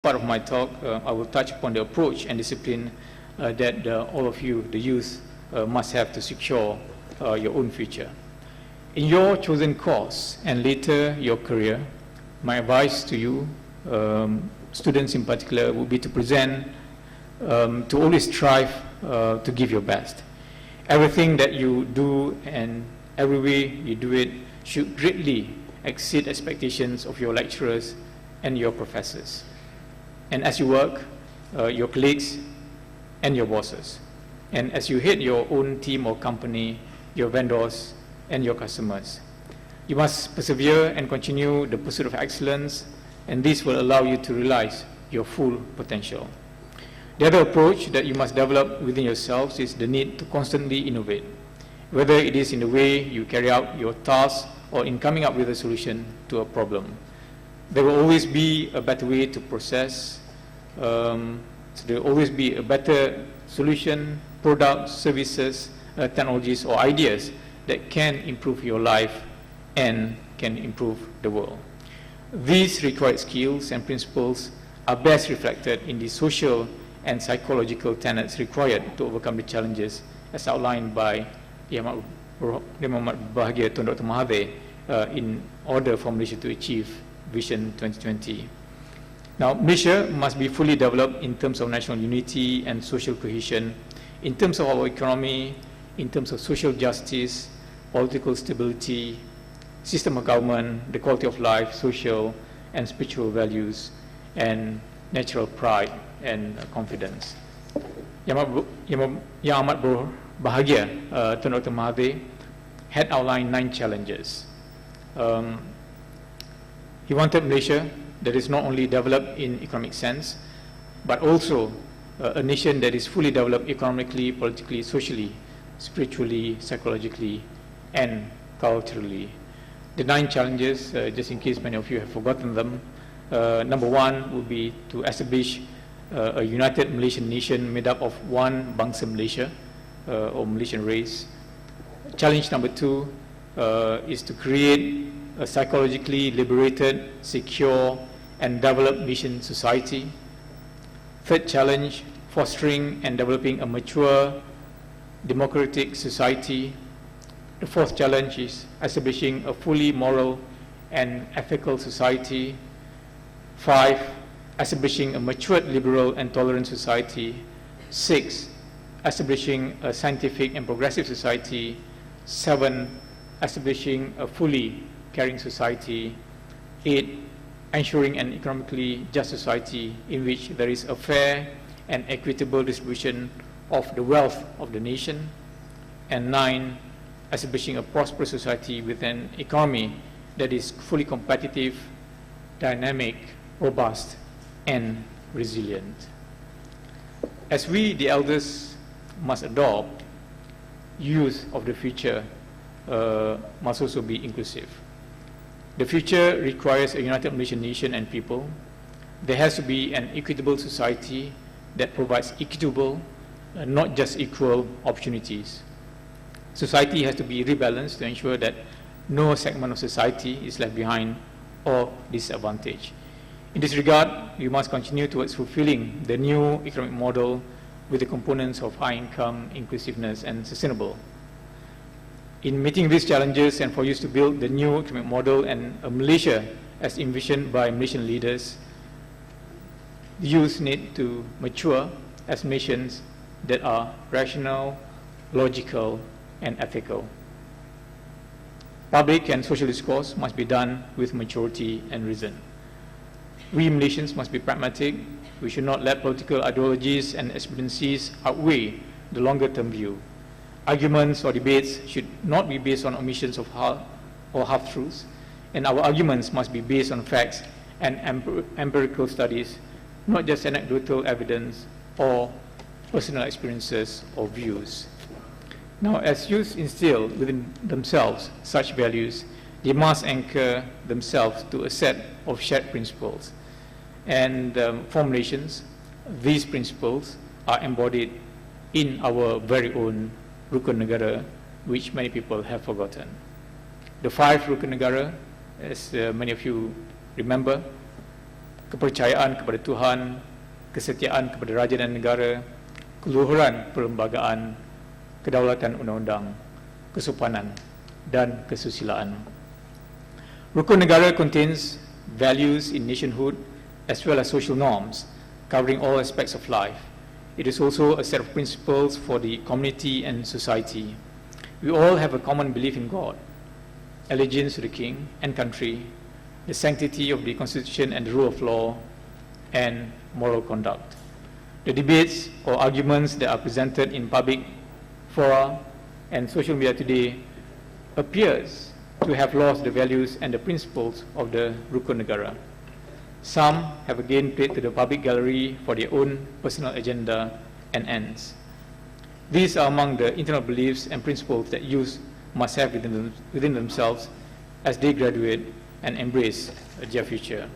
part of my talk, I will touch upon the approach and discipline that all of you, the youth, must have to secure your own future. In your chosen course and later your career, my advice to you, students in particular, would be to present, to always strive to give your best. Everything that you do and every way you do it should greatly exceed expectations of your lecturers and your professors. And as you work, your colleagues and your bosses. And as you head your own team or company, your vendors and your customers. You must persevere and continue the pursuit of excellence, and this will allow you to realize your full potential. The other approach that you must develop within yourselves is the need to constantly innovate, whether it is in the way you carry out your tasks or in coming up with a solution to a problem. There will always be a better way to process, so there will always be a better solution, products, services, technologies or ideas that can improve your life and can improve the world. These required skills and principles are best reflected in the social and psychological tenets required to overcome the challenges as outlined by YABhg Tun Dr. Mahathir in order for Malaysia to achieve Vision 2020. Now, Malaysia must be fully developed in terms of national unity and social cohesion, in terms of our economy, in terms of social justice, political stability, system of government, the quality of life, social and spiritual values, and natural pride and confidence. Yang amat berbahagia Tun Dr. Mahathir had outlined 9 challenges. He wanted Malaysia that is not only developed in economic sense, but also a nation that is fully developed economically, politically, socially, spiritually, psychologically, and culturally. The 9 challenges, just in case many of you have forgotten them, number 1 would be to establish a united Malaysian nation made up of one Bangsa Malaysia, or Malaysian race. Challenge number 2 is to create a psychologically liberated, secure, and developed nation society. Third challenge, fostering and developing a mature, democratic society. The fourth challenge is establishing a fully moral and ethical society. 5, establishing a matured, liberal, and tolerant society. 6, establishing a scientific and progressive society. 7, establishing a fully caring society. 8, ensuring an economically just society in which there is a fair and equitable distribution of the wealth of the nation. And 9, establishing a prosperous society with an economy that is fully competitive, dynamic, robust, and resilient. As we, the elders, must adopt, youth of the future must also be inclusive. The future requires a united Malaysian nation and people. There has to be an equitable society that provides equitable, not just equal, opportunities. Society has to be rebalanced to ensure that no segment of society is left behind or disadvantaged. In this regard, we must continue towards fulfilling the new economic model with the components of high income, inclusiveness, and sustainable. In meeting these challenges and for us to build the new economic model and a Malaysia as envisioned by Malaysian leaders, youth need to mature as nations that are rational, logical, and ethical. Public and social discourse must be done with maturity and reason. We Malaysians must be pragmatic. We should not let political ideologies and expediencies outweigh the longer-term view. Arguments or debates should not be based on omissions of half-truths, and our arguments must be based on facts and empirical studies, not just anecdotal evidence or personal experiences or views. Now, as youth instill within themselves such values, they must anchor themselves to a set of shared principles. And formulations, these principles are embodied in our very own Rukun Negara, which many people have forgotten. The 5 Rukun Negara, as many of you remember, kepercayaan kepada Tuhan, kesetiaan kepada raja dan negara, keluhuran perlembagaan, kedaulatan undang-undang, kesopanan, dan kesusilaan. Rukun negara contains values in nationhood as well as social norms covering all aspects of life. It is also a set of principles for the community and society. We all have a common belief in God, allegiance to the king and country, the sanctity of the constitution and the rule of law, and moral conduct. The debates or arguments that are presented in public fora and social media today appears to have lost the values and the principles of the Rukun Negara. Some have again played to the public gallery for their own personal agenda and ends. These are among the internal beliefs and principles that youth must have within themselves as they graduate and embrace their future.